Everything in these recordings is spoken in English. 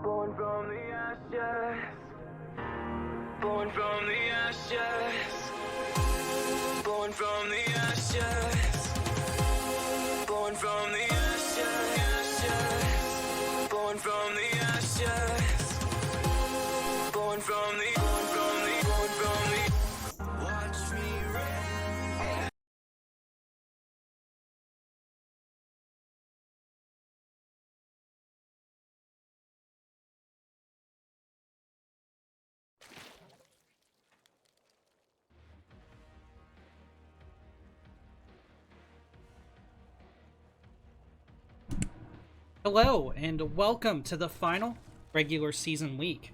Born from the ashes. Born from the ashes. Born from the ashes. Born from the ashes. Born from the ashes. Born from the. Watch me rain. Hello, and welcome to the final regular season week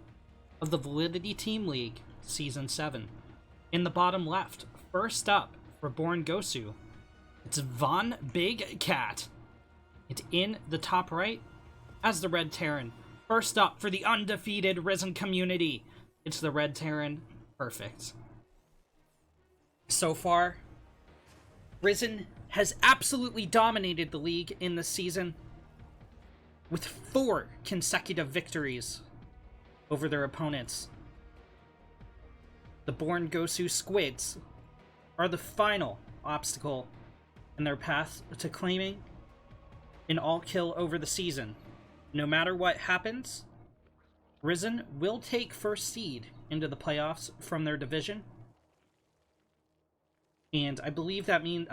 of the Validity Team League Season 7. In the bottom left, first up for Born Gosu, it's Von Big Cat. And in the top right, as the Red Terran, first up for the undefeated Ris3n community, it's the Red Terran. Perfect. So far, Ris3n has absolutely dominated the league in this season, with 4 consecutive victories over their opponents. The Born Gosu Squids are the final obstacle in their path to claiming an all-kill over the season. No matter what happens, Ris3n will take first seed into the playoffs from their division. And I believe that means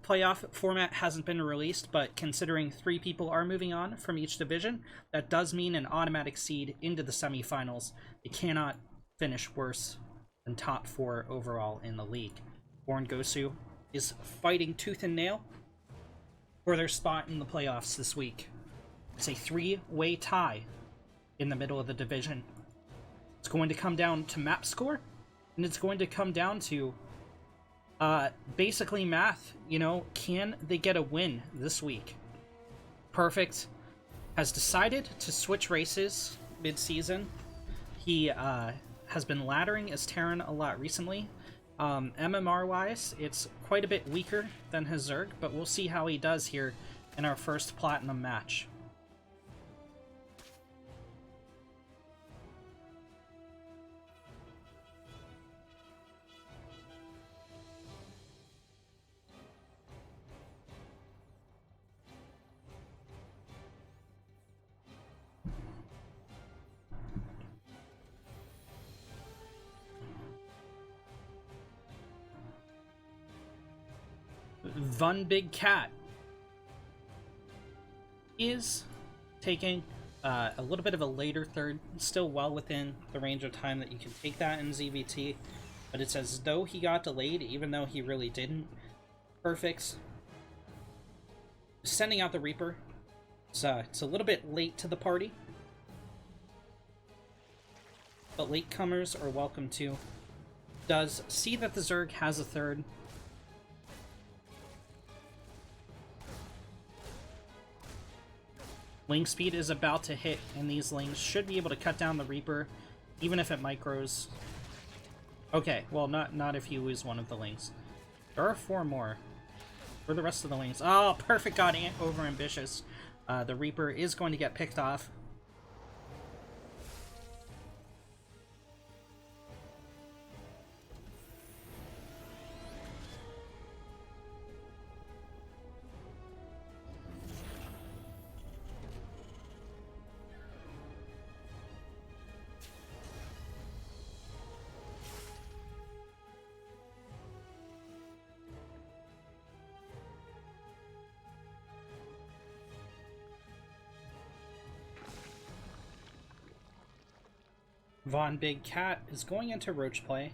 playoff format hasn't been released, but considering 3 people are moving on from each division, that does mean an automatic seed into the semifinals. It cannot finish worse than top 4 overall in the league. Born Gosu is fighting tooth and nail for their spot in the playoffs this week. It's a 3-way tie in the middle of the division. It's going to come down to map score, and it's going to come down to basically math. You know, can they get a win this week? Perfect has decided to switch races mid-season. He has been laddering as Terran a lot recently. MMR-wise, it's quite a bit weaker than his Zerg, but we'll see how he does here in our first Platinum match. Von Big Cat is taking a little bit of a later third, still well within the range of time that you can take that in ZVT, but it's as though he got delayed, even though he really didn't. Perfect. Sending out the Reaper. It's a little bit late to the party, but latecomers are welcome too. Does see that the Zerg has a third. Link speed is about to hit, and these lings should be able to cut down the Reaper, even if it micros. Okay, well, not if you lose one of the lings. There are 4 more. For the rest of the lings. Oh, perfect, got over-ambitious. The Reaper is going to get picked off. Von Big Cat is going into Roach play.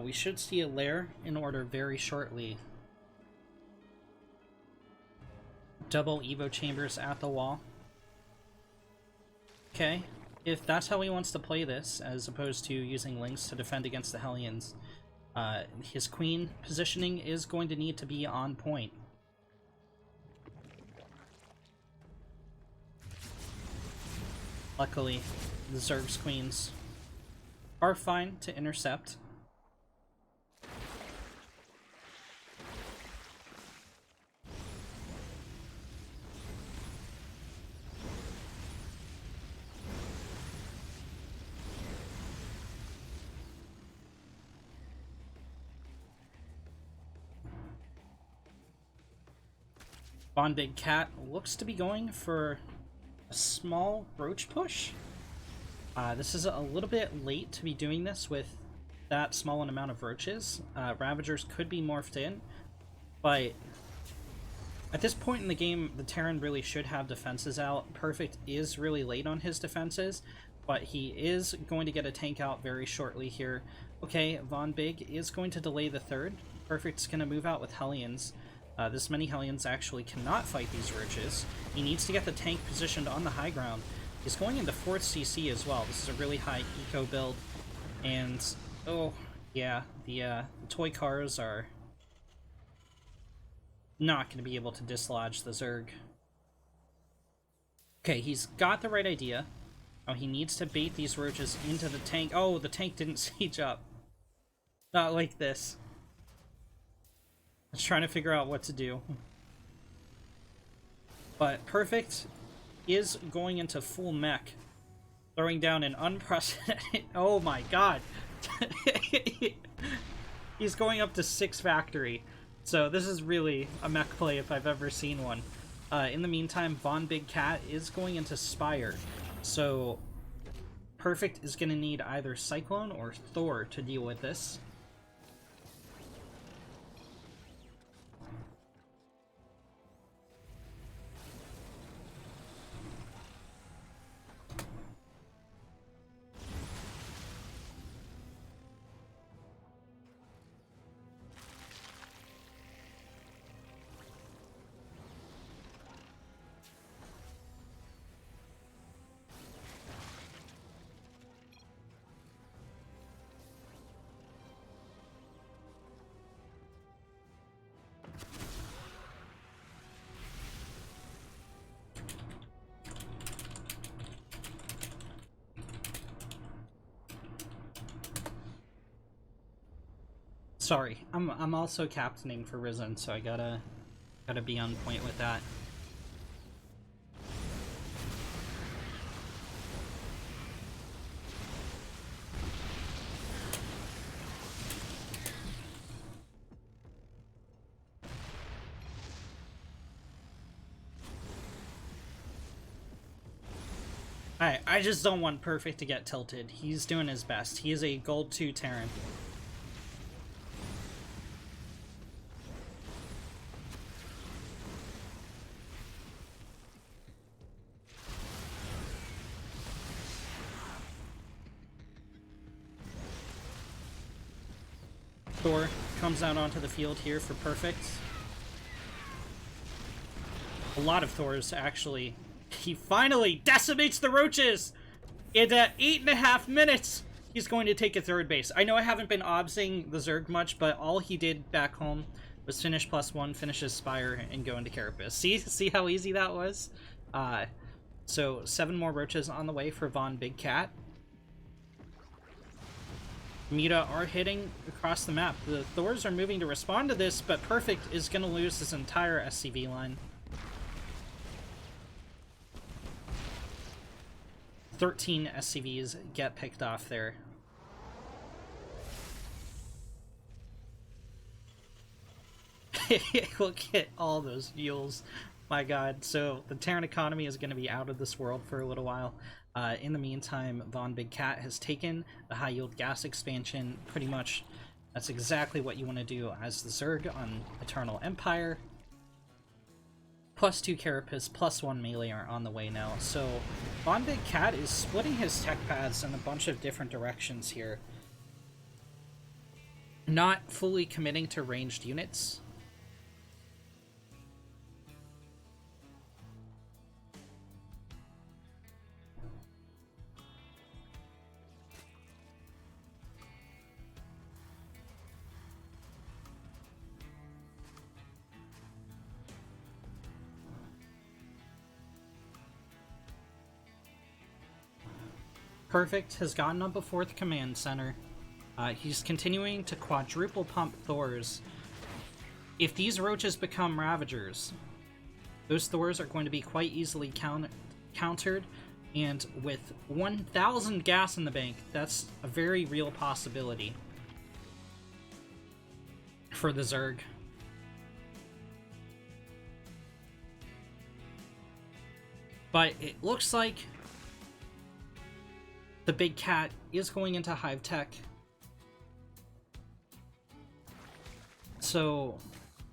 We should see a lair in order very shortly. Double Evo chambers at the wall. Okay, if that's how he wants to play this, as opposed to using links to defend against the Hellions, his queen positioning is going to need to be on point. Luckily, the Zerg's queens are fine to intercept. Von Big Cat looks to be going for a small roach push. This is a little bit late to be doing this with that small an amount of roaches. Ravagers could be morphed in, but at this point in the game, the Terran really should have defenses out. Perfect is really late on his defenses, but he is going to get a tank out very shortly here. Okay, Von Big is going to delay the third. Perfect's going to move out with Hellions. This many Hellions actually cannot fight these roaches. He needs to get the tank positioned on the high ground. He's going into 4th CC as well. This is a really high eco build. And, oh, yeah, the toy cars are not going to be able to dislodge the Zerg. Okay, he's got the right idea. Oh, he needs to bait these roaches into the tank. Oh, the tank didn't siege up. Not like this. I was trying to figure out what to do. But Perfect is going into full mech. Throwing down an unprecedented... Oh my god! He's going up to 6 factory. So this is really a mech play if I've ever seen one. In the meantime, Von Big Cat is going into Spire. So Perfect is going to need either Cyclone or Thor to deal with this. Sorry, I'm also captaining for Ris3n, so I gotta be on point with that. I just don't want Perfect to get tilted. He's doing his best. He is a Gold 2 Terran. Thor comes out onto the field here for Perfect. A lot of Thors, actually. He finally decimates the roaches! In 8.5 minutes, he's going to take a 3rd base. I know I haven't been obsing the Zerg much, but all he did back home was finish +1, finish his Spire, and go into Carapace. See how easy that was? So 7 more roaches on the way for Von Big Cat. Meta are hitting across the map. The Thors are moving to respond to this, but Perfect is going to lose his entire SCV line. 13 SCVs get picked off there. Look at all those fuels. My god. So the Terran economy is going to be out of this world for a little while. In the meantime, Von Big Cat has taken the high yield gas expansion. Pretty much that's exactly what you want to do as the Zerg on Eternal Empire. +2 Carapace, +1 melee are on the way now. So Von Big Cat is splitting his tech paths in a bunch of different directions here. Not fully committing to ranged units. Perfect has gotten up a 4th command center. He's continuing to quadruple pump Thors. If these roaches become Ravagers, those Thors are going to be quite easily countered, and with 1,000 gas in the bank, that's a very real possibility for the Zerg. But it looks like the big cat is going into Hive Tech. So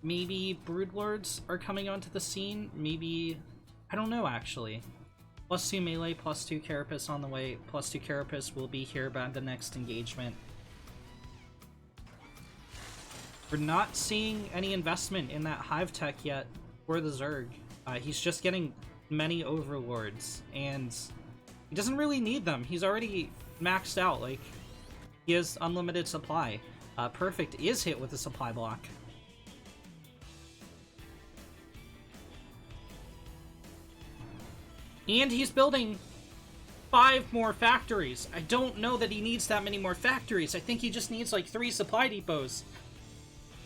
maybe Broodlords are coming onto the scene. Maybe, I don't know actually. +2 melee, +2 Carapace on the way. +2 Carapace will be here by the next engagement. We're not seeing any investment in that Hive Tech yet for the Zerg. He's just getting many Overlords, and he doesn't really need them. He's already maxed out. Like, he has unlimited supply. Perfect is hit with a supply block. And he's building 5 more factories. I don't know that he needs that many more factories. I think he just needs like 3 supply depots.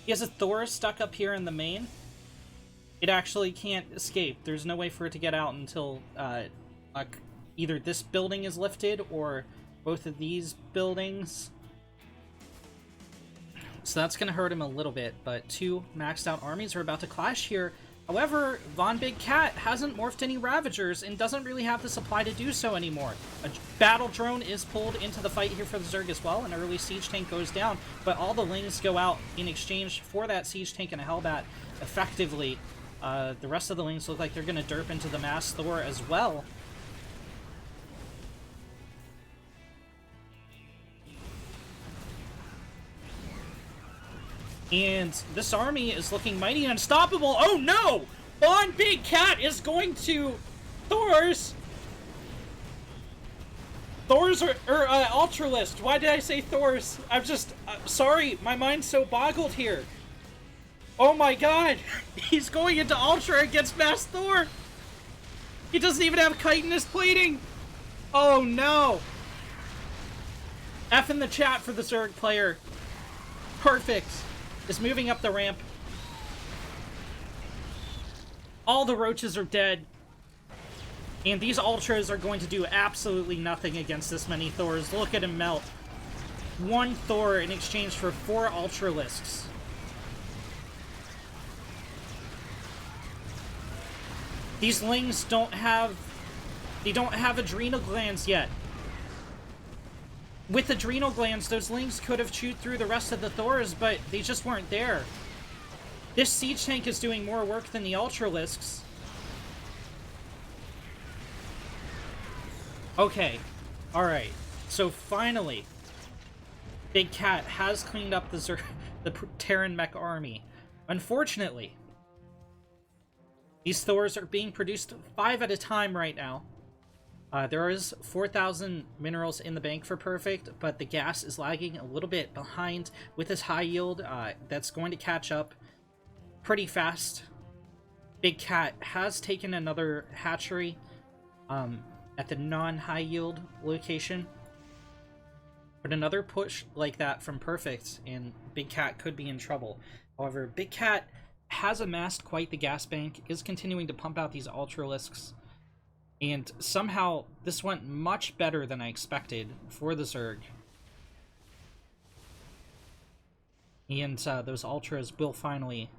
He has a Thor stuck up here in the main. It actually can't escape. There's no way for it to get out until either this building is lifted or both of these buildings. So that's going to hurt him a little bit, but 2 maxed out armies are about to clash here. However, Von Big Cat hasn't morphed any Ravagers and doesn't really have the supply to do so anymore. A battle drone is pulled into the fight here for the Zerg as well. An early siege tank goes down, but all the Lings go out in exchange for that siege tank and a Hellbat effectively. The rest of the Lings look like they're going to derp into the Mass Thor as well. And this army is looking mighty unstoppable. Oh no! Von Big Cat is going to Thor's. Thor's or Ultralist. Why did I say Thor's? I'm just sorry. My mind's so boggled here. Oh my god! He's going into Ultra against Mass Thor! He doesn't even have Kite in his plating! Oh no! F in the chat for the Zerg player. Perfect. Is moving up the ramp. All the roaches are dead. And these Ultras are going to do absolutely nothing against this many Thors. Look at him melt. 1 Thor in exchange for 4 Ultralisks. These Lings don't have adrenal glands yet. With adrenal glands, those Lings could have chewed through the rest of the Thors, but they just weren't there. This siege tank is doing more work than the Ultralisks. Okay. Alright. So finally, Big Cat has cleaned up the Terran mech army. Unfortunately, these Thors are being produced 5 at a time right now. There is 4,000 minerals in the bank for Perfect, but the gas is lagging a little bit behind with his high yield. That's going to catch up pretty fast. Big Cat has taken another hatchery at the non-high yield location. But another push like that from Perfect, and Big Cat could be in trouble. However, Big Cat has amassed quite the gas bank, is continuing to pump out these Ultralisks. And somehow, this went much better than I expected for the Zerg. And those Ultras will finally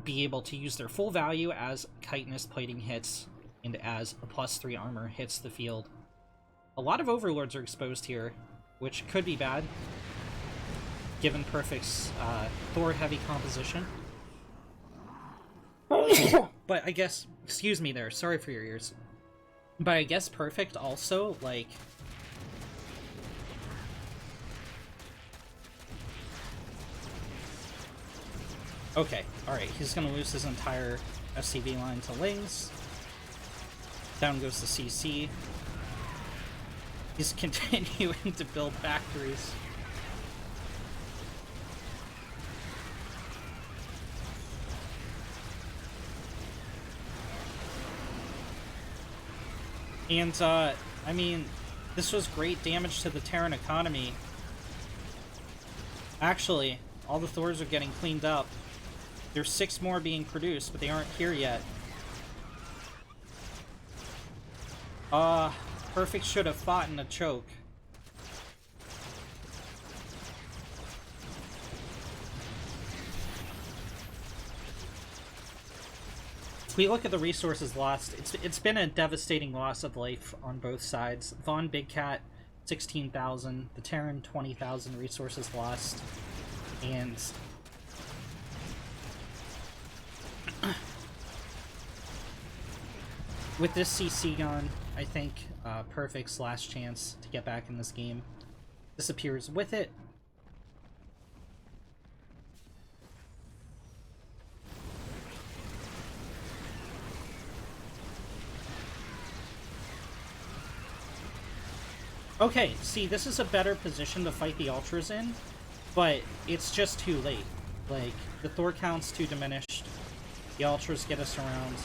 be able to use their full value as chitinous plating hits and as a +3 armor hits the field. A lot of Overlords are exposed here, which could be bad, given Perfect's Thor-heavy composition. But I guess, excuse me there, sorry for your ears. But I guess Perfect also, like... Okay, alright, he's gonna lose his entire SCV line to Lings. Down goes the CC. He's continuing to build factories. And, I mean, this was great damage to the Terran economy. Actually, all the Thors are getting cleaned up. There's 6 more being produced, but they aren't here yet. Perfect should have fought in a choke. If we look at the resources lost, it's been a devastating loss of life on both sides. Von Big Cat, 16,000. The Terran, 20,000 resources lost. And with this CC gone, I think Perfect's last chance to get back in this game disappears with it. Okay, see, this is a better position to fight the Ultras in, but it's just too late. Like, the Thor count's too diminished, the Ultras get us around,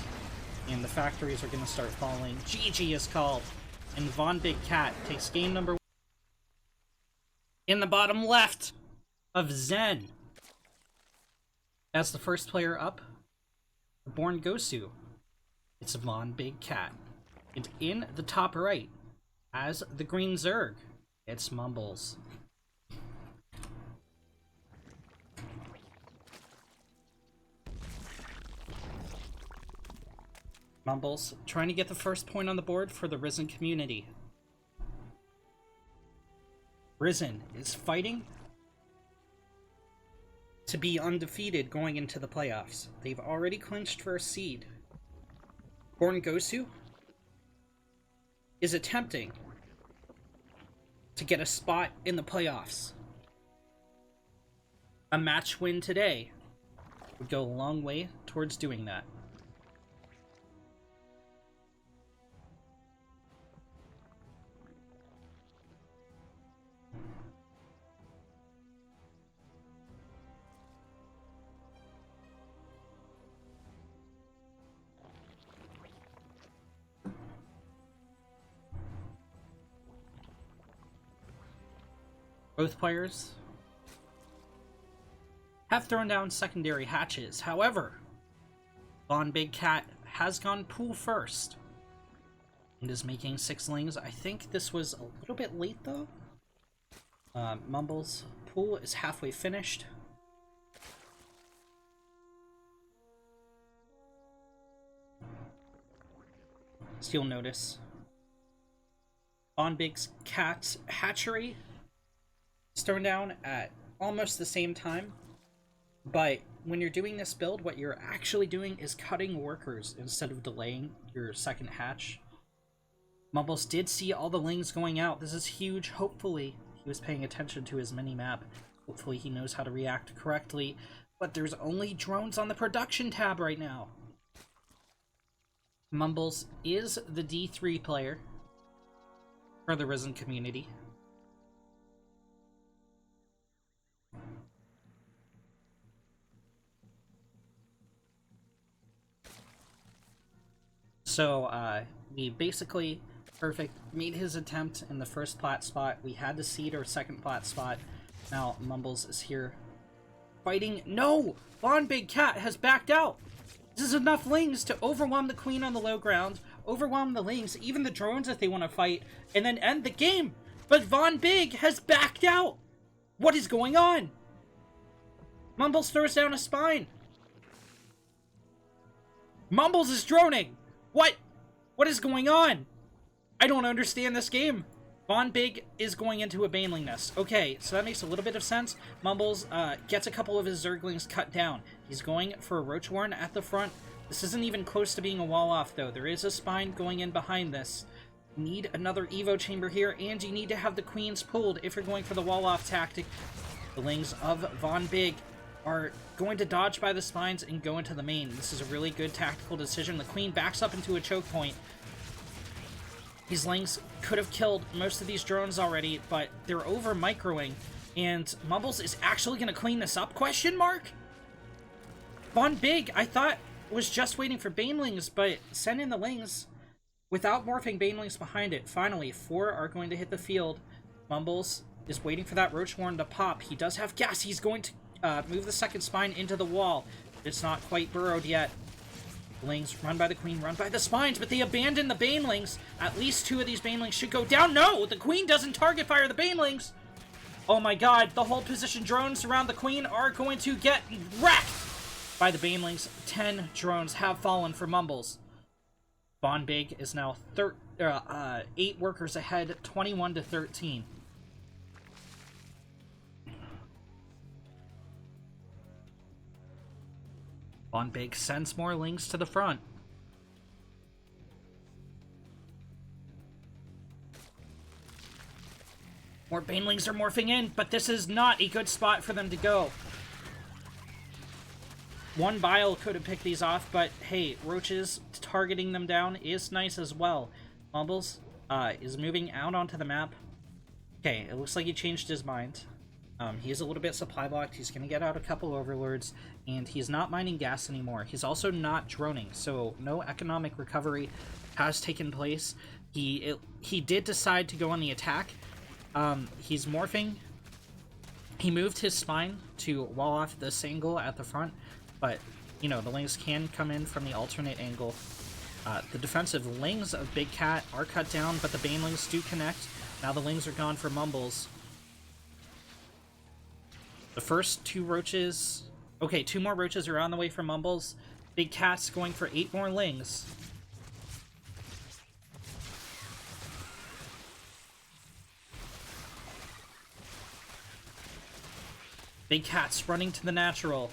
and the factories are going to start falling. GG is called, and Von Big Cat takes game number 1 in the bottom left of Zen. As the first player up, Born Gosu, it's Von Big Cat. And in the top right, as the green Zerg, it's Mumbles. Mumbles trying to get the first point on the board for the Ris3n community. Ris3n is fighting to be undefeated going into the playoffs. They've already clinched for a seed. Born Gosu is attempting to get a spot in the playoffs. A match win today would go a long way towards doing that. Both players have thrown down secondary hatches. However, Von Big Cat has gone pool first and is making 6 lings. I think this was a little bit late, though. Mumbles' pool is halfway finished. So you'll notice Von Big Cat's hatchery is thrown down at almost the same time, but when you're doing this build, what you're actually doing is cutting workers instead of delaying your second hatch. Mumbles did see all the lings going out. This is huge. Hopefully he was paying attention to his mini-map. Hopefully he knows how to react correctly, but there's only drones on the production tab right now. Mumbles is the D3 player for the Ris3n community. So, we basically, Perfect made his attempt in the first plat spot. We had to seed our second plat spot. Now, Mumbles is here fighting. No! Von Big Cat has backed out! This is enough lings to overwhelm the queen on the low ground, overwhelm the lings, even the drones if they want to fight, and then end the game! But Von Big has backed out! What is going on? Mumbles throws down a spine. Mumbles is droning! What? What is going on? I don't understand this game. Von Big is going into a Baneling nest. Okay, so that makes a little bit of sense. Mumbles gets a couple of his Zerglings cut down. He's going for a Roach Warren at the front. This isn't even close to being a wall off, though. There is a spine going in behind this. You need another Evo chamber here, and you need to have the queens pulled if you're going for the wall off tactic. The lings of Von Big are going to dodge by the spines and go into the main. This is a really good tactical decision. The queen backs up into a choke point. These lings could have killed most of these drones already, but they're over microing, and Mumbles is actually going to clean this up? Question mark? Von Big, I thought, was just waiting for Banelings, but send in the lings without morphing Banelings behind it. Finally, 4 are going to hit the field. Mumbles is waiting for that Roach Warren to pop. He does have gas. He's going to move the second spine into the wall. It's not quite burrowed yet. Lings run by the queen, run by the spines, but they abandon the Banelings. At least 2 of these Banelings should go down. No! The queen doesn't target fire the Banelings! Oh my god, the whole position drones around the queen are going to get wrecked! by the Banelings. 10 drones have fallen for Mumbles. Von Big is now 8 workers ahead, 21 to 13. Von Big sends more lings to the front. More Banelings are morphing in, but this is not a good spot for them to go. One Bile could have picked these off, but hey, Roaches targeting them down is nice as well. Mumbles is moving out onto the map. Okay, it looks like he changed his mind. He is a little bit supply blocked. He's going to get out a couple Overlords, and he's not mining gas anymore. He's also not droning, so no economic recovery has taken place. He did decide to go on the attack. He's morphing. He moved his spine to wall off this angle at the front, but, you know, the lings can come in from the alternate angle. The defensive lings of Big Cat are cut down, but the Banelings do connect. Now the lings are gone for Mumbles. The first 2 roaches... Okay, 2 more roaches are on the way for Mumbles. Big Cat's going for 8 more lings. Big Cat's running to the natural.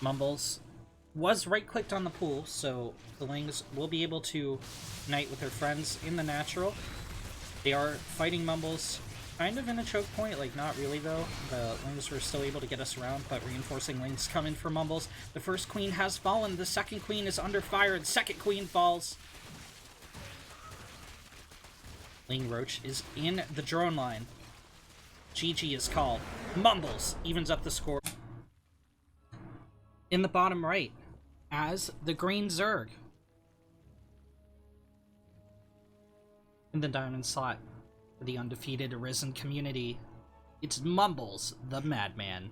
Mumbles was right-clicked on the pool, so the lings will be able to unite with their friends in the natural. They are fighting Mumbles kind of in a choke point, like not really though. The lings were still able to get us around, but reinforcing lings come in for Mumbles. The first queen has fallen, the second queen is under fire, the second queen falls. Ling Roach is in the drone line. GG is called. Mumbles evens up the score. In the bottom right, as the green Zerg. In the diamond slot for the undefeated Ris3n community, it's Mumbles, the Madman.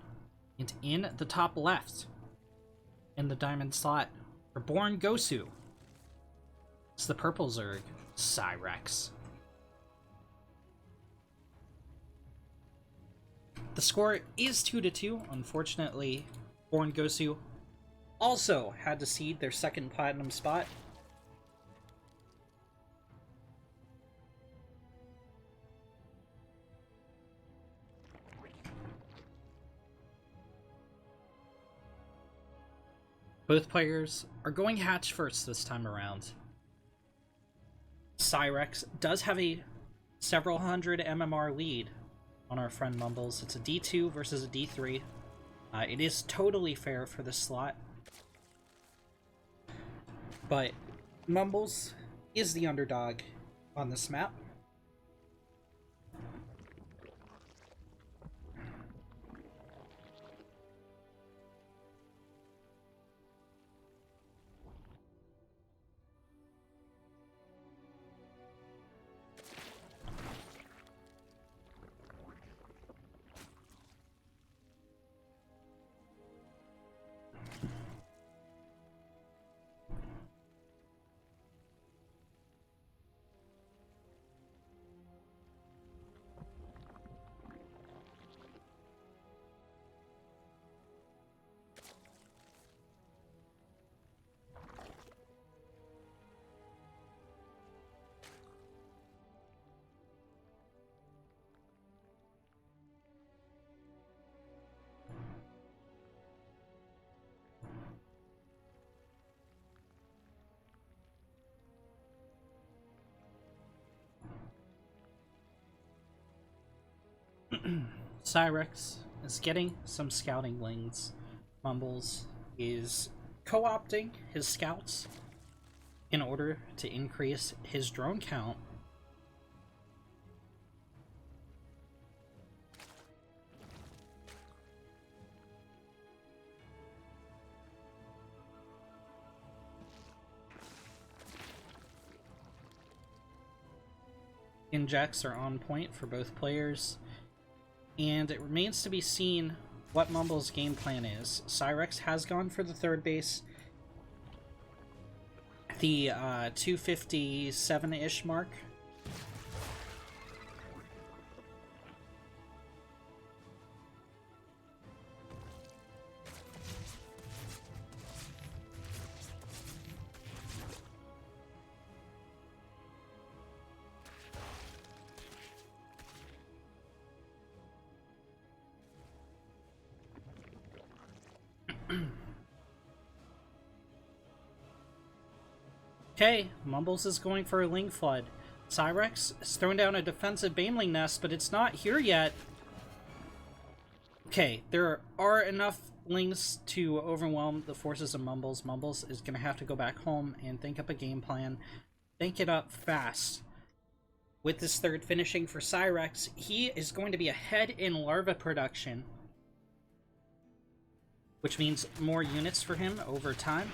And in the top left, in the diamond slot for Born Gosu, it's the purple Zerg, Cyrex. The score is 2-2. Unfortunately, Born Gosu also had to cede their second platinum spot. Both players are going hatch first this time around. Cyrex does have a several hundred MMR lead on our friend Mumbles. It's a D2 versus a D3. It is totally fair for this slot. But Mumbles is the underdog on this map. Cyrex is getting some scouting lings. Mumbles is co-opting his scouts in order to increase his drone count. Injects are on point for both players, and it remains to be seen what Mumbles' game plan is. Cyrex has gone for the third base, the 257-ish mark. Okay, Mumbles is going for a Ling Flood. Cyrex is throwing down a defensive Baneling Nest, but it's not here yet. Okay, there are enough Lings to overwhelm the forces of Mumbles. Mumbles is going to have to go back home and think up a game plan. Think it up fast. With this third finishing for Cyrex, he is going to be ahead in larva production, which means more units for him over time.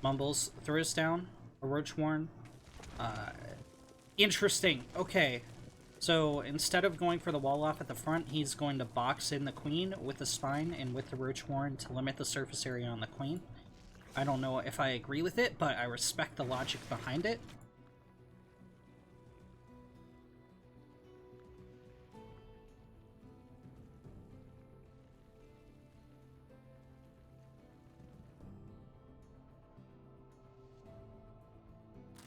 Mumbles throws down a Roachworn. Interesting. Okay. So instead of going for the wall off at the front, he's going to box in the queen with the spine and with the Roachworn to limit the surface area on the queen. I don't know if I agree with it, but I respect the logic behind it.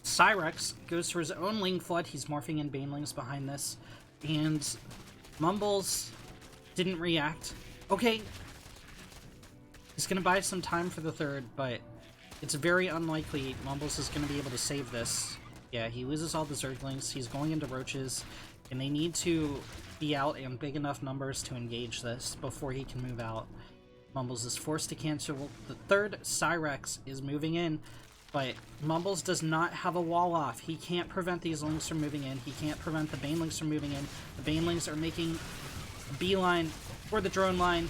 Cyrex goes for his own Ling Flood. He's morphing in Banelings behind this. And Mumbles didn't react. Okay. He's going to buy some time for the third, but it's very unlikely Mumbles is going to be able to save this. Yeah, he loses all the Zerglings. He's going into Roaches, and they need to be out in big enough numbers to engage this before he can move out. Mumbles is forced to cancel the third. Cyrex is moving in, but Mumbles does not have a wall off. He can't prevent these Lings from moving in. He can't prevent the Banelings from moving in. The Banelings are making a beeline for the drone line.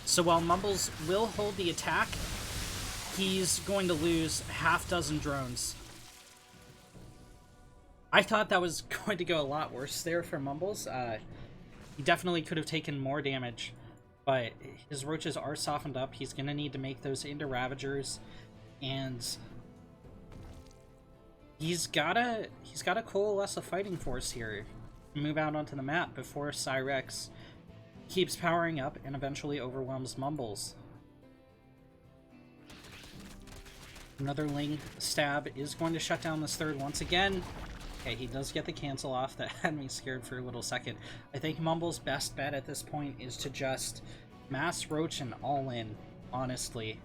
So while Mumbles will hold the attack, he's going to lose a half-dozen drones. I thought that was going to go a lot worse there for Mumbles. He definitely could have taken more damage, but his Roaches are softened up. He's going to need to make those into Ravagers, and he's gotta coalesce a fighting force here, move out onto the map before Cyrex keeps powering up and eventually overwhelms Mumbles. Another Ling stab is going to shut down this third once again. Okay, he does get the cancel off. That had me scared for a little second. I think Mumbles' best bet at this point is to just mass Roach and all in, honestly.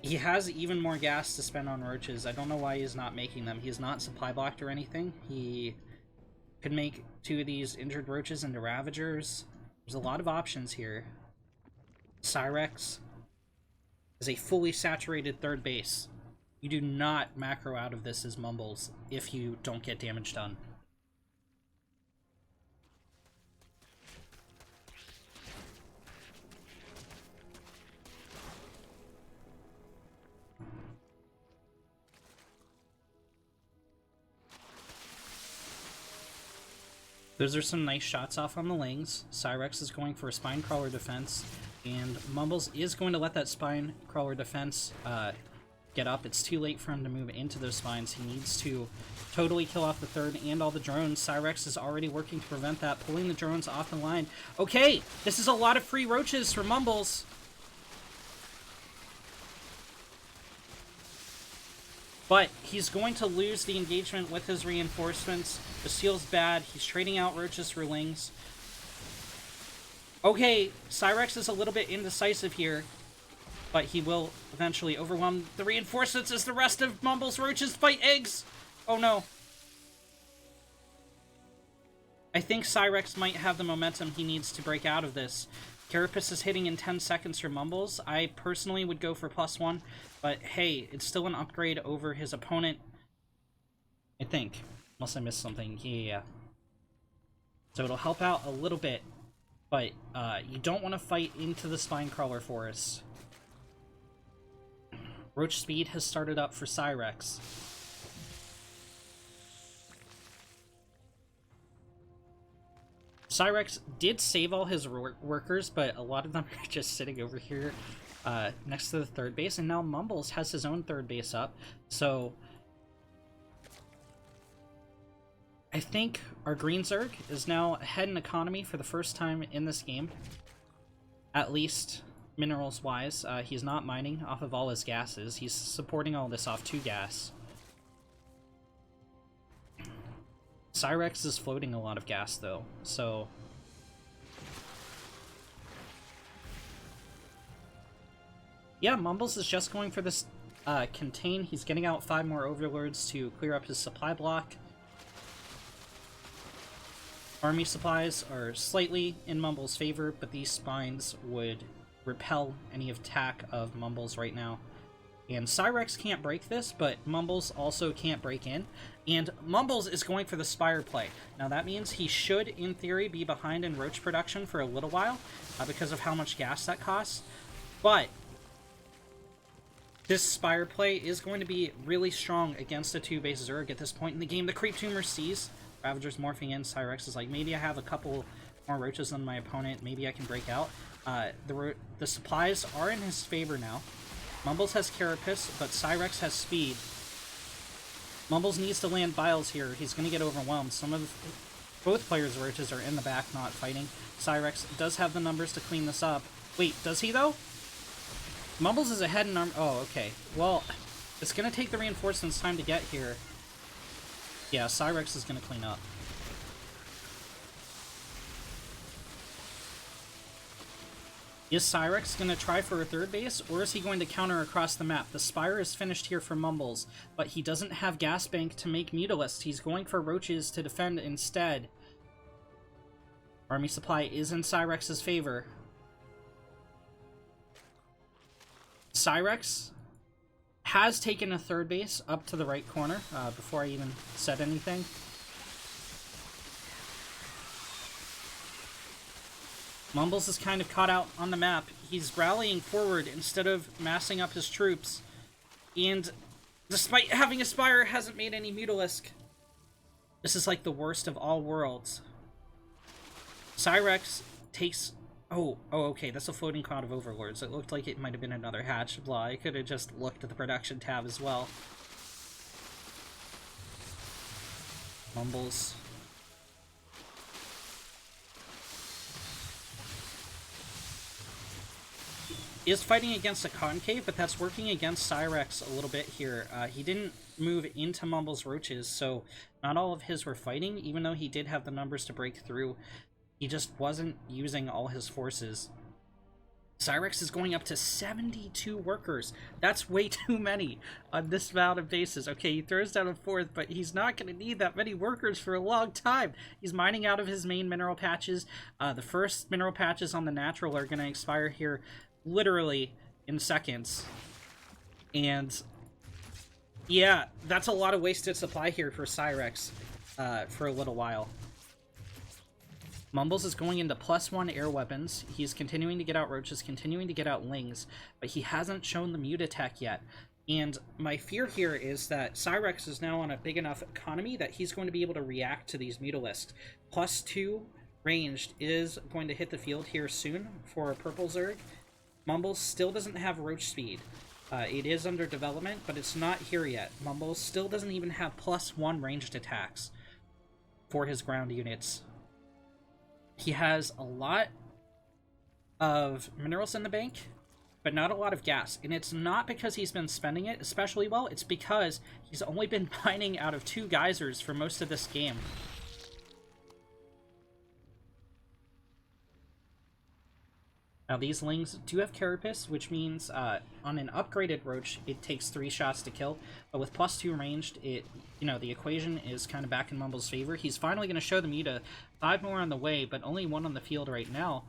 He has even more gas to spend on Roaches. I don't know why he's not making them. He's not supply blocked or anything. He could make two of these injured Roaches into Ravagers. There's a lot of options here. Cyrex is a fully saturated third base. You do not macro out of this as Mumbles if you don't get damage done. Those are some nice shots off on the Lings. Cyrex is going for a Spine Crawler defense, and Mumbles is going to let that Spine Crawler defense get up. It's too late for him to move into those spines. He needs to totally kill off the third and all the drones. Cyrex is already working to prevent that, pulling the drones off the line. Okay, this is a lot of free Roaches for Mumbles. But he's going to lose the engagement with his reinforcements. The seal's bad. He's trading out Roaches for Lings. Okay, Cyrex is a little bit indecisive here, but he will eventually overwhelm the reinforcements as the rest of Mumbles' Roaches fight eggs. Oh no. I think Cyrex might have the momentum he needs to break out of this. Carapace is hitting in 10 seconds for Mumbles. I personally would go for +1, but hey, it's still an upgrade over his opponent. I think. Unless I missed something. Yeah. So it'll help out a little bit, but you don't want to fight into the Spine Crawler Forest. Roach speed has started up for Cyrex. Cyrex did save all his workers, but a lot of them are just sitting over here next to the third base, and now Mumbles has his own third base up, so I think our Green Zerg is now ahead in economy for the first time in this game, at least minerals-wise. He's not mining off of all his gases. He's supporting all this off 2 gas. Cyrex is floating a lot of gas, though, so Yeah, Mumbles is just going for this contain. He's getting out 5 more Overlords to clear up his supply block. Army supplies are slightly in Mumbles' favor, but these spines would repel any attack of Mumbles right now. And Cyrex can't break this, but Mumbles also can't break in. And Mumbles is going for the Spire play. Now that means he should, in theory, be behind in Roach production for a little while, because of how much gas that costs. But this Spire play is going to be really strong against a 2-base Zerg at this point in the game. The Creep Tumor sees Ravager's morphing in. Cyrex is like, maybe I have a couple more Roaches than my opponent. Maybe I can break out. The supplies are in his favor now. Mumbles has Carapace, but Cyrex has speed. Mumbles needs to land Biles here. He's going to get overwhelmed. Both players' Roaches are in the back, not fighting. Cyrex does have the numbers to clean this up. Wait, does he though? Mumbles is ahead in arm. Oh, okay. Well, it's going to take the reinforcements time to get here. Yeah, Cyrex is going to clean up. Is Cyrex going to try for a 3rd base, or is he going to counter across the map? The Spire is finished here for Mumbles, but he doesn't have Gas Bank to make Mutalisks. He's going for Roaches to defend instead. Army supply is in Cyrex's favor. Cyrex has taken a 3rd base up to the right corner, before I even said anything. Mumbles is kind of caught out on the map. He's rallying forward instead of massing up his troops. And despite having a Spire, hasn't made any Mutalisk. This is like the worst of all worlds. Cyrex takes... Oh, okay, that's a floating cloud of Overlords. It looked like it might have been another hatch. Blah, I could have just looked at the production tab as well. Mumbles... is fighting against a concave, but that's working against Cyrex a little bit here. He didn't move into Mumbles' Roaches, so not all of his were fighting, even though he did have the numbers to break through. He just wasn't using all his forces. Cyrex is going up to 72 workers. That's way too many on this amount of bases. Okay, he throws down a 4th, but he's not going to need that many workers for a long time. He's mining out of his main mineral patches. The first mineral patches on the natural are going to expire here literally in seconds. And yeah, that's a lot of wasted supply here for Cyrex for a little while. Mumbles is going into +1 air weapons. He's continuing to get out Roaches, continuing to get out Lings, but he hasn't shown the Muta tech yet. And my fear here is that Cyrex is now on a big enough economy that he's going to be able to react to these Mutalisks. +2 ranged is going to hit the field here soon for a purple Zerg. Mumbles still doesn't have Roach speed. It is under development, but it's not here yet. Mumbles still doesn't even have +1 ranged attacks for his ground units. He has a lot of minerals in the bank, but not a lot of gas. And it's not because he's been spending it especially well, it's because he's only been mining out of 2 geysers for most of this game. Now these Lings do have Carapace, which means on an upgraded Roach, it takes 3 shots to kill. But with +2 ranged, the equation is kind of back in Mumbles' favor. He's finally going to show the Muta. 5 more on the way, but only 1 on the field right now.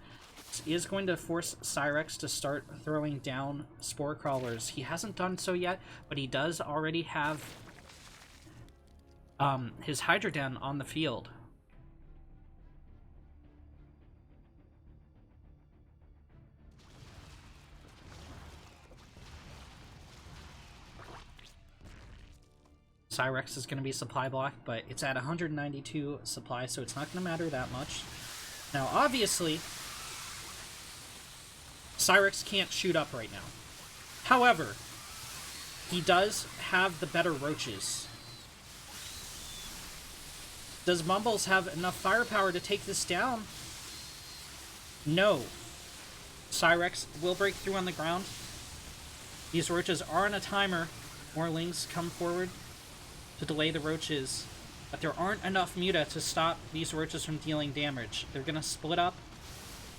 This is going to force Cyrex to start throwing down Spore Crawlers. He hasn't done so yet, but he does already have his Hydra Den on the field. Cyrex is going to be supply block, but it's at 192 supply, so it's not going to matter that much. Now, obviously, Cyrex can't shoot up right now. However, he does have the better Roaches. Does Mumbles have enough firepower to take this down? No. Cyrex will break through on the ground. These Roaches are on a timer. More Lings come forward to delay the Roaches, but there aren't enough Muta to stop these Roaches from dealing damage. They're going to split up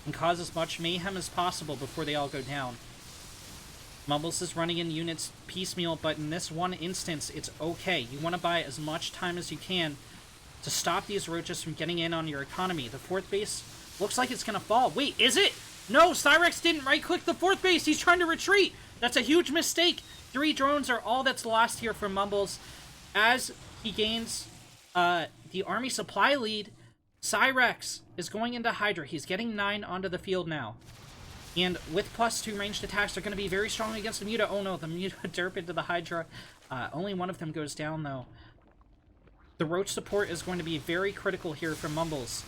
and cause as much mayhem as possible before they all go down. Mumbles is running in units piecemeal, but in this one instance, it's okay. You want to buy as much time as you can to stop these roaches from getting in on your economy. The 4th base looks like it's going to fall. Wait, is it? No, Cyrex didn't right-click the 4th base. He's trying to retreat. That's a huge mistake. 3 drones are all that's lost here for Mumbles. As he gains the army supply lead, Cyrex is going into Hydra. He's getting 9 onto the field now. And with +2 ranged attacks, they're going to be very strong against the Muta. Oh no, the Muta derp into the Hydra. Only one of them goes down, though. The Roach support is going to be very critical here for Mumbles.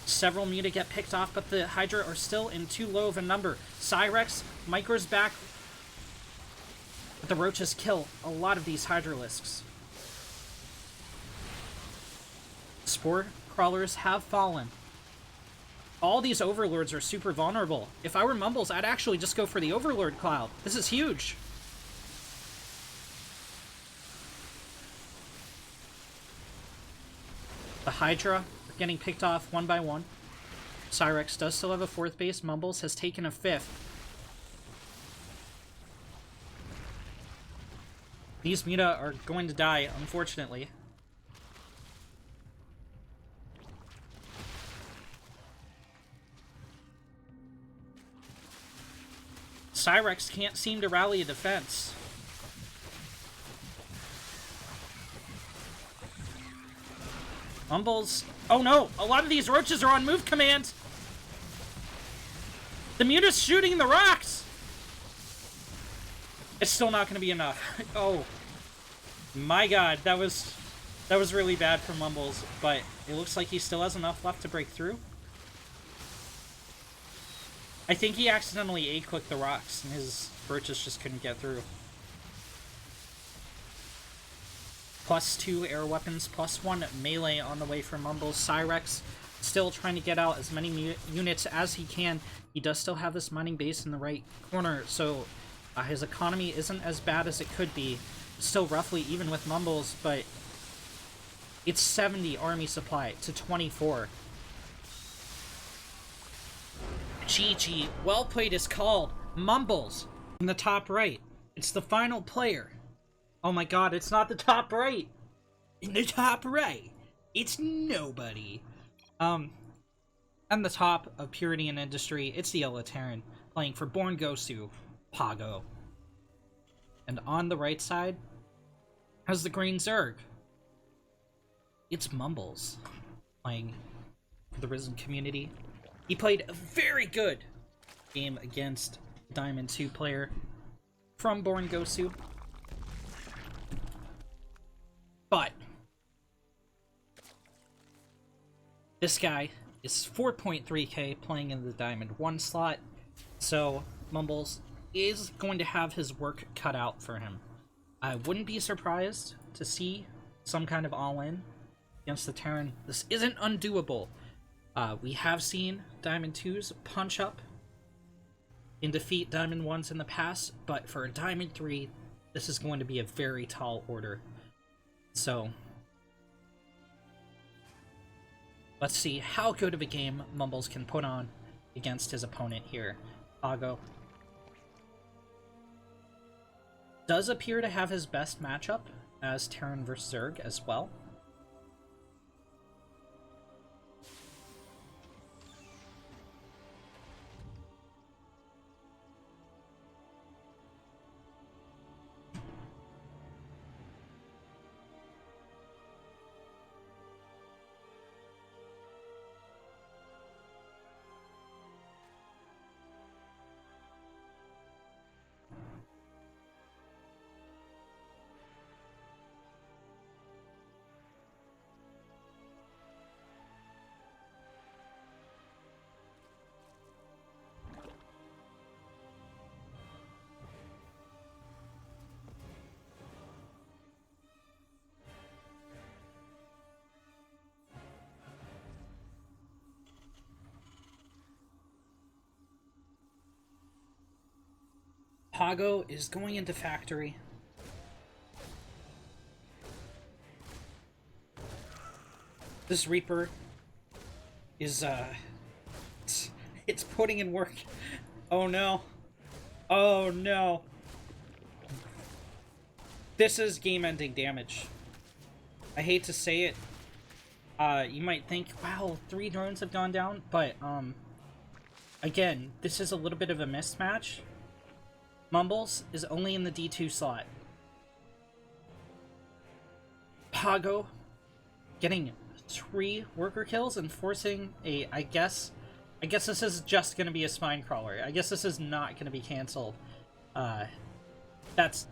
Several Muta get picked off, but the Hydra are still in too low of a number. Cyrex micros back. But the Roaches kill a lot of these Hydralisks. Spore Crawlers have fallen. All these Overlords are super vulnerable. If I were Mumbles, I'd actually just go for the Overlord Cloud. This is huge. The Hydra are getting picked off one by one. Cyrex does still have a 4th base. Mumbles has taken a 5th. These Muta are going to die, unfortunately. Cyrex can't seem to rally a defense. Mumbles. Oh no! A lot of these roaches are on move command! The Muta's shooting the rocks! It's still not going to be enough. Oh. My god, that was really bad for Mumbles, but it looks like he still has enough left to break through. I think he accidentally A-clicked the rocks, and his roaches just couldn't get through. +2 air weapons, +1 melee on the way for Mumbles. Cyrex still trying to get out as many units as he can. He does still have this mining base in the right corner, so his economy isn't as bad as it could be. Still roughly even with Mumbles, but it's 70 army supply to 24. GG. Well played is called. Mumbles in the top right. It's the final player. Oh my god, it's not the top right. In the top right, it's nobody. On the top of Purity and Industry, it's the Elitaran playing for Born Gosu, Pago. And on the right side has the Green Zerg. It's Mumbles playing for the Ris3n community. He played a very good game against Diamond 2 player from Born Gosu. But this guy is 4.3k playing in the Diamond 1 slot, so Mumbles is going to have his work cut out for him. I wouldn't be surprised to see some kind of all-in against the Terran. This isn't undoable. We have seen Diamond 2s punch up and defeat Diamond 1s in the past, but for a Diamond 3, this is going to be a very tall order. So, let's see how good of a game Mumbles can put on against his opponent here. Pago does appear to have his best matchup as Terran vs. Zerg as well. Pago is going into factory. This Reaper is, it's putting in work. Oh no. Oh no. This is game-ending damage. I hate to say it. You might think, wow, 3 drones have gone down, but, again, this is a little bit of a mismatch. Mumbles is only in the D2 slot. Pago getting 3 worker kills and forcing a, I guess this is just gonna be a spine crawler. I guess this is not gonna be cancelled. That's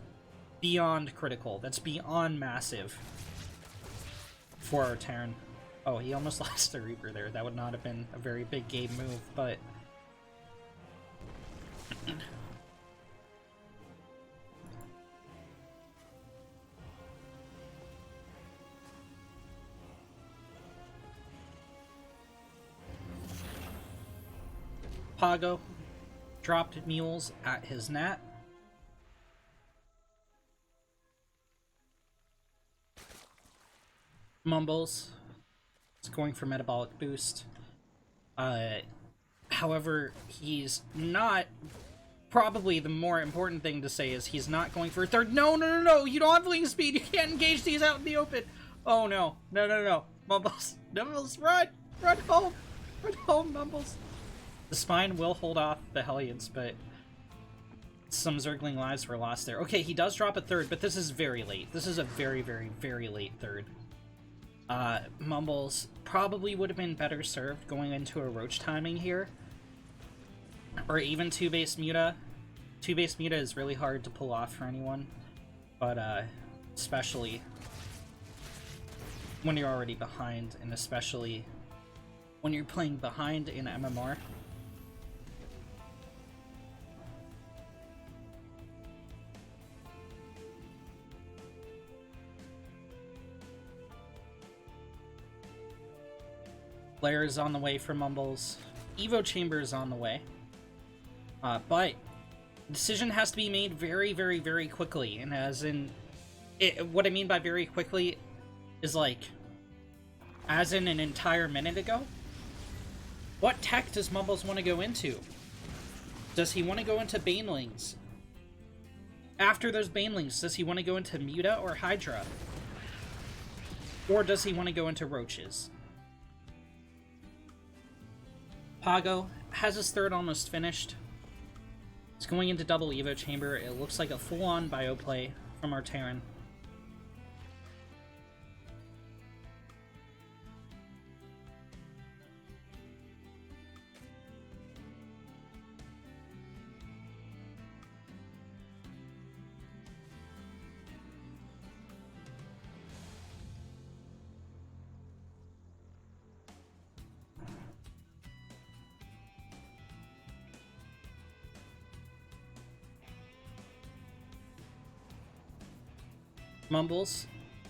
beyond critical. That's beyond massive for our Terran. Oh, he almost lost the Reaper there. That would not have been a very big game move, but... Pago dropped mules at his nat. Mumbles is going for metabolic boost. However, he's not... Probably the more important thing to say is he's not going for a third. No, no, no, no! You don't have fleeing speed! You can't engage these out in the open! Oh no. No, no, no. Mumbles. Mumbles, run! Run home! Run home, Mumbles! The spine will hold off the Hellions, but some Zergling lives were lost there. Okay, he does drop a third, but this is very late. This is a very, very, very late third. Mumbles probably would have been better served going into a Roach timing here. Or even 2-base Muta. 2-base Muta is really hard to pull off for anyone. But, especially when you're already behind, and especially when you're playing behind in MMR. Lair is on the way for Mumbles. Evo Chamber is on the way. But the decision has to be made very, very, very quickly. And as in... what I mean by very quickly is like... as in an entire minute ago? What tech does Mumbles want to go into? Does he want to go into Banelings? After those Banelings, does he want to go into Muta or Hydra? Or does he want to go into Roaches? Pago has his third almost finished. He's going into double Evo Chamber. It looks like a full-on bio play from our Terran. Mumbles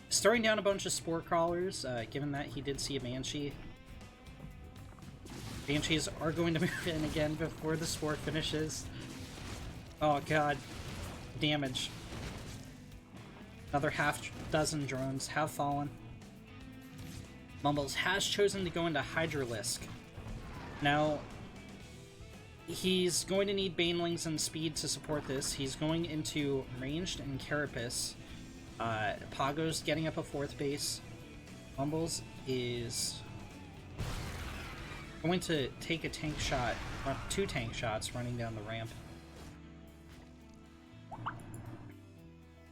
throwing down a bunch of Spore Crawlers, given that he did see a Banshee. Banshees are going to move in again before the Spore finishes. Oh god. Damage. Another half dozen drones have fallen. Mumbles has chosen to go into Hydralisk. Now, he's going to need Banelings and speed to support this. He's going into Ranged and Carapace. Pago's getting up a 4th base. Mumbles is going to take a tank shot, 2 tank shots running down the ramp.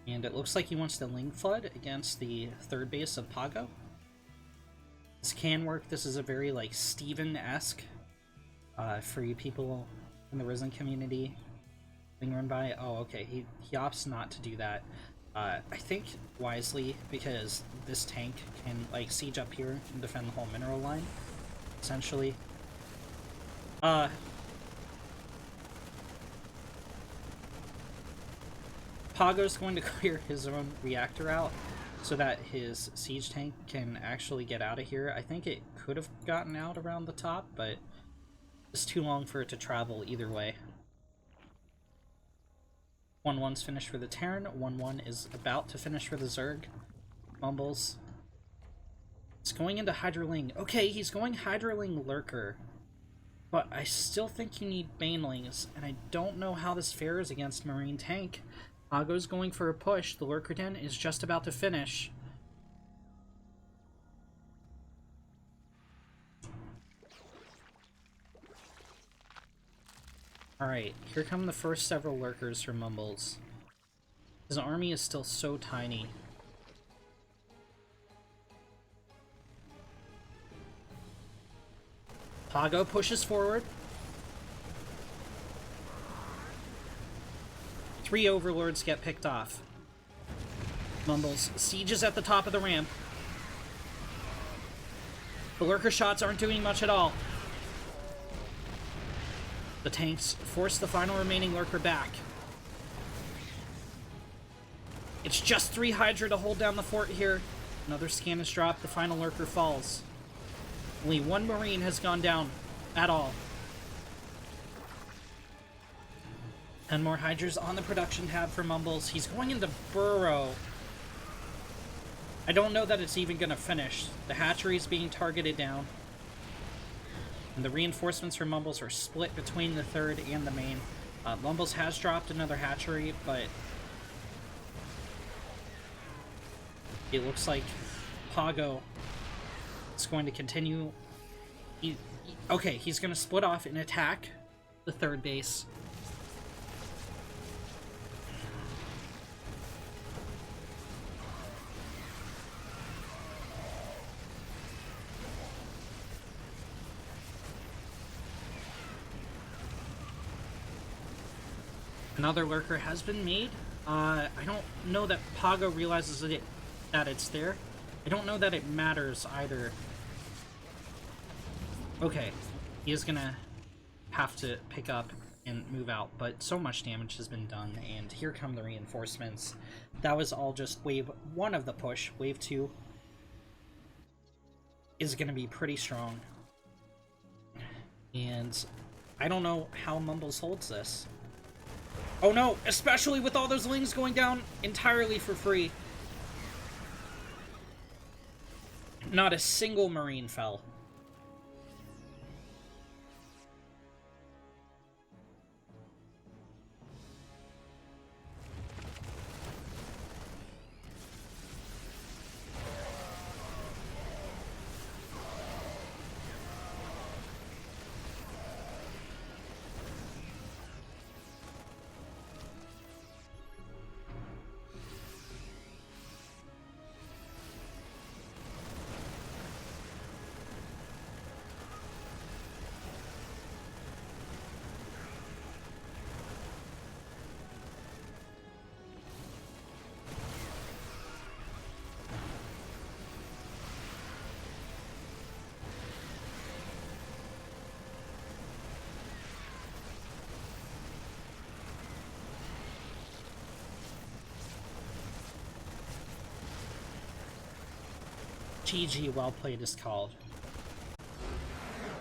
And it looks like he wants to Ling Flood against the 3rd base of Pago. This can work. This is a very, like, Steven-esque, for you people in the Ris3n community. Being run by... Oh, okay. He opts not to do that. I think wisely, because this tank can, like, siege up here and defend the whole mineral line, essentially. Pago's going to clear his own reactor out so that his siege tank can actually get out of here. I think it could have gotten out around the top, but it's too long for it to travel either way. 1-1's finished for the Terran. 1-1 is about to finish for the Zerg. Mumbles. It's going into Hydraling. Okay, he's going Hydraling Lurker. But I still think you need banelings, and I don't know how this fares against Marine Tank. Pago's going for a push. The Lurker Den is just about to finish. Alright, here come the first several Lurkers for Mumbles. His army is still so tiny. Pago pushes forward. 3 Overlords get picked off. Mumbles sieges at the top of the ramp. The Lurker shots aren't doing much at all. The tanks force the final remaining Lurker back. It's just 3 Hydra to hold down the fort here. Another scan is dropped. The final Lurker falls. Only 1 Marine has gone down at all. And more Hydras on the production tab for Mumbles. He's going into Burrow. I don't know that it's even going to finish. The hatchery is being targeted down. And the reinforcements for Mumbles are split between the 3rd and the main. Mumbles has dropped another hatchery, but it looks like Pago is going to continue. Okay, he's going to split off and attack the 3rd base. Another Lurker has been made. I don't know that Pago realizes that it's there. I don't know that it matters either. Okay, he is gonna have to pick up and move out, but so much damage has been done, and here come the reinforcements. That was all just wave 1 of the push. Wave 2 is gonna be pretty strong. And I don't know how Mumbles holds this. Oh no, especially with all those lings going down entirely for free. Not a single Marine fell. GG, well played is called.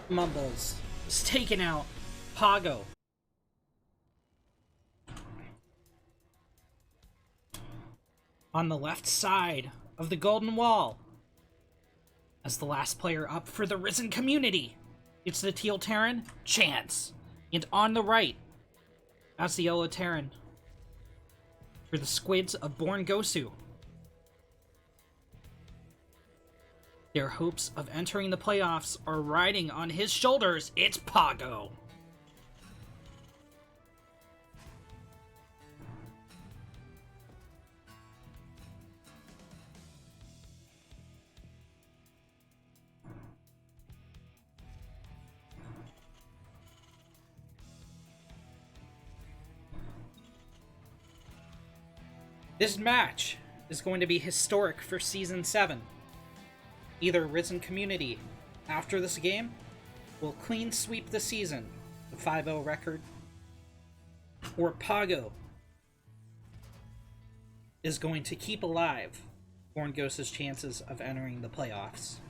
Mumbles is taken out. Pago. On the left side of the Golden Wall. As the last player up for the Ris3n community, it's the Teal Terran, Chance. And on the right, as the Yellow Terran, for the Squids of Born Gosu. Their hopes of entering the playoffs are riding on his shoulders. It's Pago. This match is going to be historic for Season 7. Either Ris3n community, after this game, will clean sweep the season, the 5-0 record, or Pago is going to keep alive Born Ghost's chances of entering the playoffs.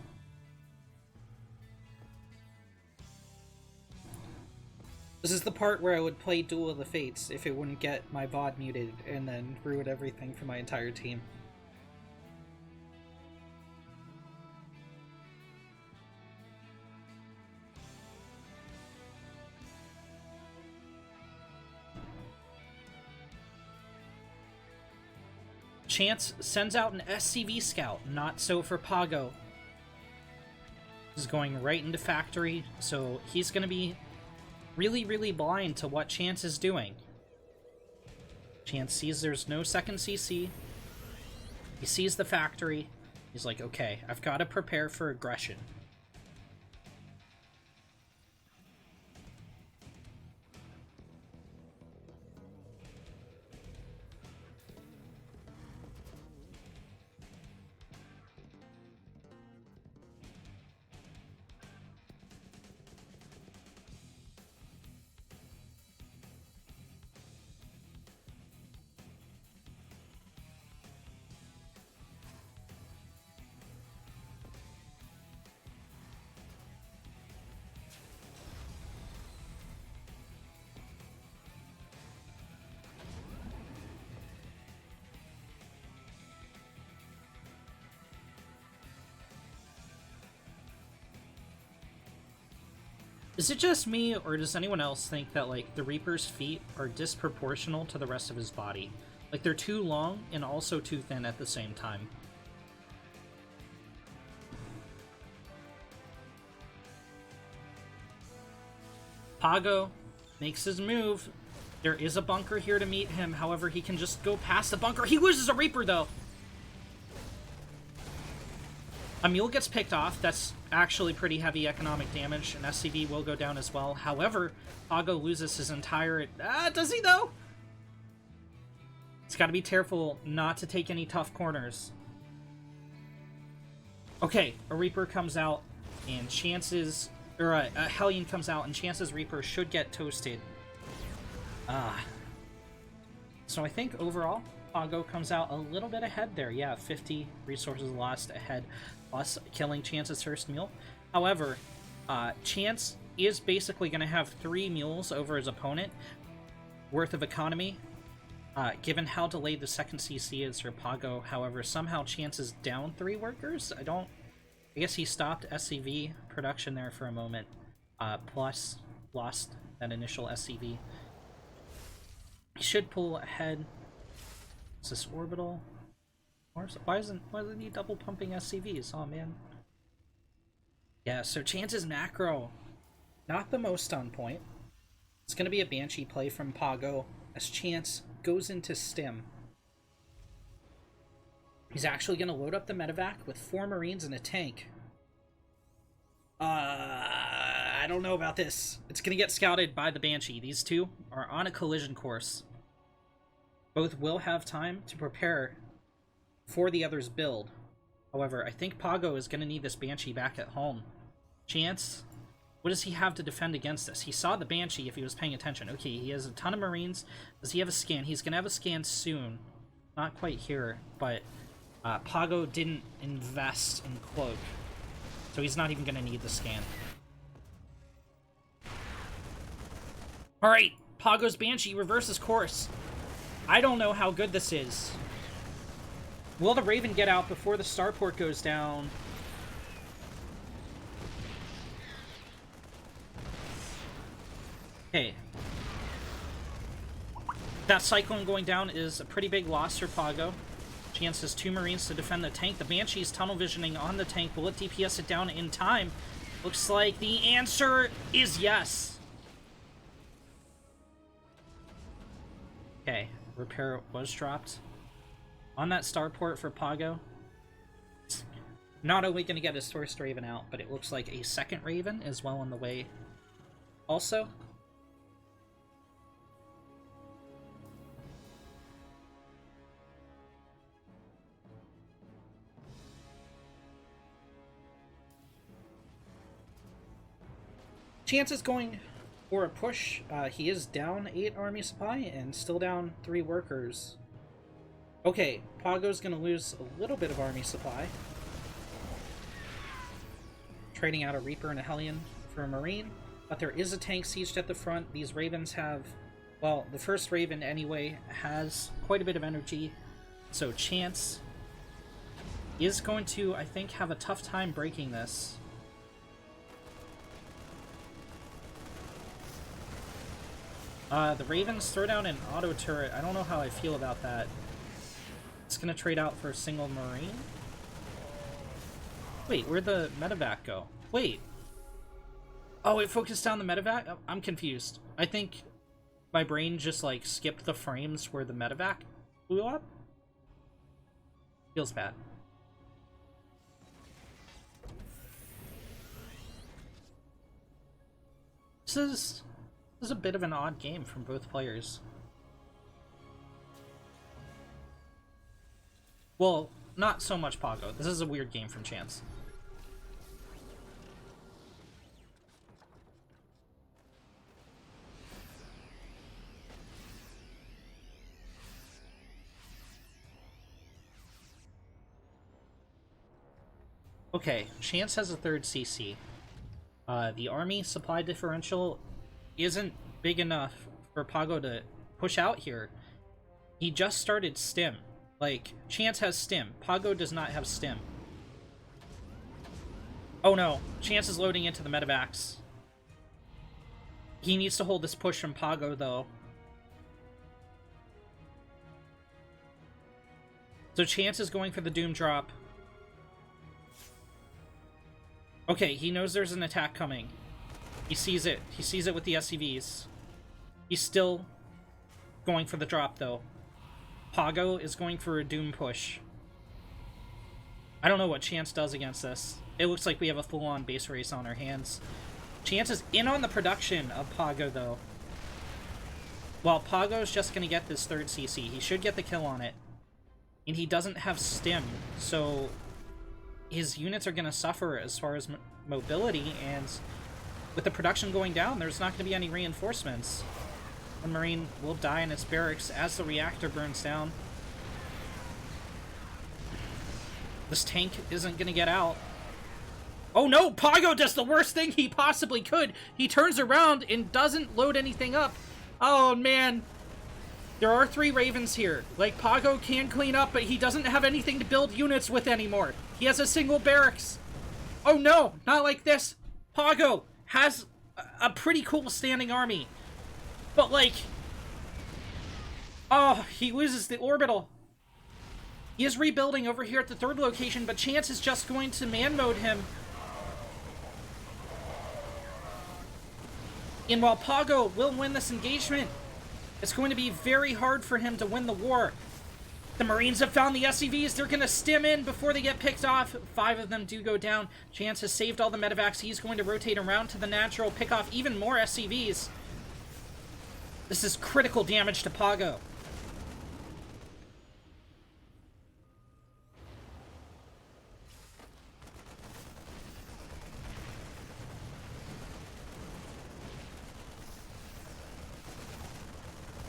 This is the part where I would play Duel of the Fates if it wouldn't get my VOD muted and then ruin everything for my entire team. Chance sends out an SCV scout. Not so for Pago. He's going right into factory, so he's going to be really, really blind to what Chance is doing. Chance sees there's no second CC. He sees the factory. He's like, okay, I've got to prepare for aggression. Is it just me, or does anyone else think that, like, the Reaper's feet are disproportional to the rest of his body? Like, they're too long and also too thin at the same time. Pago makes his move. There is a bunker here to meet him. However, he can just go past the bunker. He loses a Reaper, though. A mule gets picked off. That's actually pretty heavy economic damage, and SCV will go down as well. However, Pago loses his entire... does he, though? He's got to be careful not to take any tough corners. Okay, a Reaper comes out, and Chance's... Or a Hellion comes out, and Chance's Reaper should get toasted. So I think overall, Pago comes out a little bit ahead there. Yeah, 50 resources lost ahead, plus killing Chance's first mule. However, Chance is basically going to have 3 mules over his opponent worth of economy, given how delayed the second CC is for Pago. However, somehow Chance is down 3 workers. I guess he stopped SCV production there for a moment, plus lost that initial SCV. He should pull ahead. Is this orbital? Why isn't he double pumping SCVs? Oh man. Yeah, so Chance's macro, not the most on point. It's gonna be a Banshee play from Pago as Chance goes into stim. He's actually gonna load up the medevac with 4 Marines and a tank. I don't know about this. It's gonna get scouted by the Banshee. These two are on a collision course. Both will have time to prepare for the other's build. However, I think Pago is gonna need this Banshee back at home. Chance, what does he have to defend against this? He saw the Banshee if he was paying attention. Okay, he has a ton of Marines. Does he have a scan? He's gonna have a scan soon. Not quite here, but Pago didn't invest in Cloak, so he's not even gonna need the scan. Alright, Pago's Banshee reverses course. I don't know how good this is. Will the Raven get out before the starport goes down? Okay. That Cyclone going down is a pretty big loss for Pago. Chance has 2 Marines to defend the tank. The Banshee's tunnel visioning on the tank. Will it DPS it down in time? Looks like the answer is yes. Okay, repair was dropped on that starport for Pago. Not only going to get his first Raven out, but it looks like a second Raven is well on the way also. Chance is going for a push. He is down 8 army supply and still down 3 workers. Okay, Pago's gonna lose a little bit of army supply. Trading out a Reaper and a Hellion for a Marine. But there is a tank sieged at the front. These Ravens have... Well, the first Raven anyway has quite a bit of energy. So Chance is going to, I think, have a tough time breaking this. The Ravens throw down an auto turret. I don't know how I feel about that. It's gonna trade out for a single Marine? Wait, where'd the medevac go? Wait. Oh, it focused down the medevac? Oh, I'm confused. I think my brain just, like, skipped the frames where the medevac blew up? Feels bad. This is a bit of an odd game from both players. Well, not so much Pago. This is a weird game from Chance. Okay, Chance has a third CC. The army supply differential isn't big enough for Pago to push out here. He just started Stim. Like, Chance has Stim. Pago does not have Stim. Oh no, Chance is loading into the medevacs. He needs to hold this push from Pago, though. So Chance is going for the Doom Drop. Okay, he knows there's an attack coming. He sees it. He sees it with the SCVs. He's still going for the drop, though. Pago is going for a Doom push. I don't know what Chance does against this. It looks like we have a full-on base race on our hands. Chance is in on the production of Pago, though. Well, Pago's just going to get this third CC. He should get the kill on it. And he doesn't have Stim, so his units are going to suffer as far as mobility, and with the production going down, there's not going to be any reinforcements. One Marine will die in its barracks as the reactor burns down. This tank isn't going to get out. Oh no! Pago does the worst thing he possibly could! He turns around and doesn't load anything up. Oh man! There are 3 Ravens here. Like, Pago can clean up, but he doesn't have anything to build units with anymore. He has a single barracks. Oh no, not like this. Pago has a pretty cool standing army. But like, oh, he loses the orbital. He is rebuilding over here at the 3rd location, but Chance is just going to man mode him. And while Pago will win this engagement, it's going to be very hard for him to win the war. The Marines have found the SCVs. They're going to stim in before they get picked off. 5 of them do go down. Chance has saved all the medevacs. He's going to rotate around to the natural, pick off even more SCVs. This is critical damage to Pago.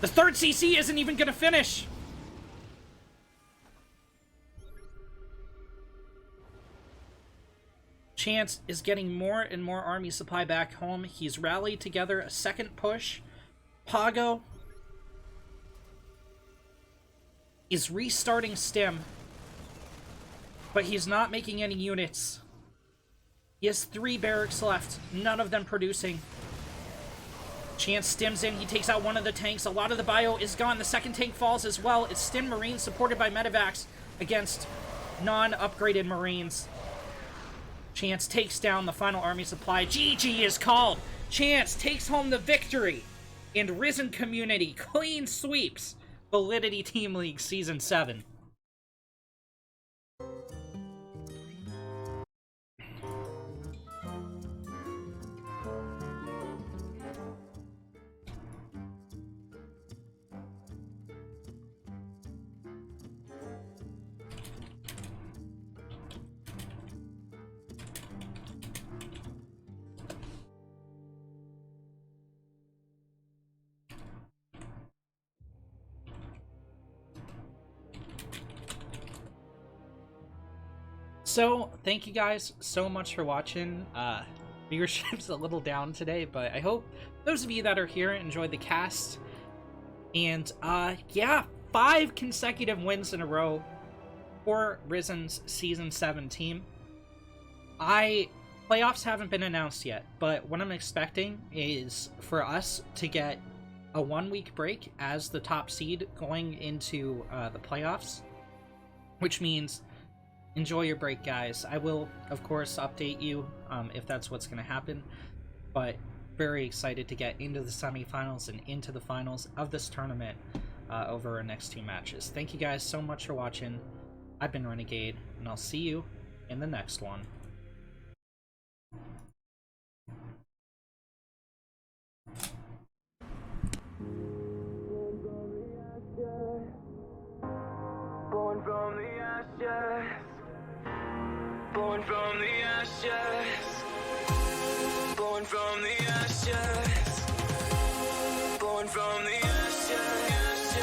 The 3rd CC isn't even going to finish. Chance is getting more and more army supply back home. He's rallied together a 2nd push. Pago is restarting Stim, but he's not making any units. He has 3 barracks left, none of them producing. Chance stims in, he takes out one of the tanks. A lot of the bio is gone. The 2nd tank falls as well. It's Stim Marines supported by medevacs against non-upgraded Marines. Chance takes down the final army supply. GG is called. Chance takes home the victory. And Ris3n community clean sweeps Validity Team League Season 7. So, thank you guys so much for watching. Viewership's a little down today, but I hope those of you that are here enjoyed the cast. And, yeah, 5 consecutive wins in a row for Ris3n's Season 7 team. Playoffs haven't been announced yet, but what I'm expecting is for us to get a 1-week break as the top seed going into the playoffs. which means enjoy your break, guys. I will, of course, update you if that's what's going to happen, but very excited to get into the semifinals and into the finals of this tournament over our next 2 matches. Thank you guys so much for watching. I've been Renegade, and I'll see you in the next one. Born from the ashes. Born from the ashes. Born from the ashes. Born from the ashes.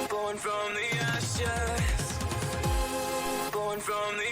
Born from the ashes. Born from the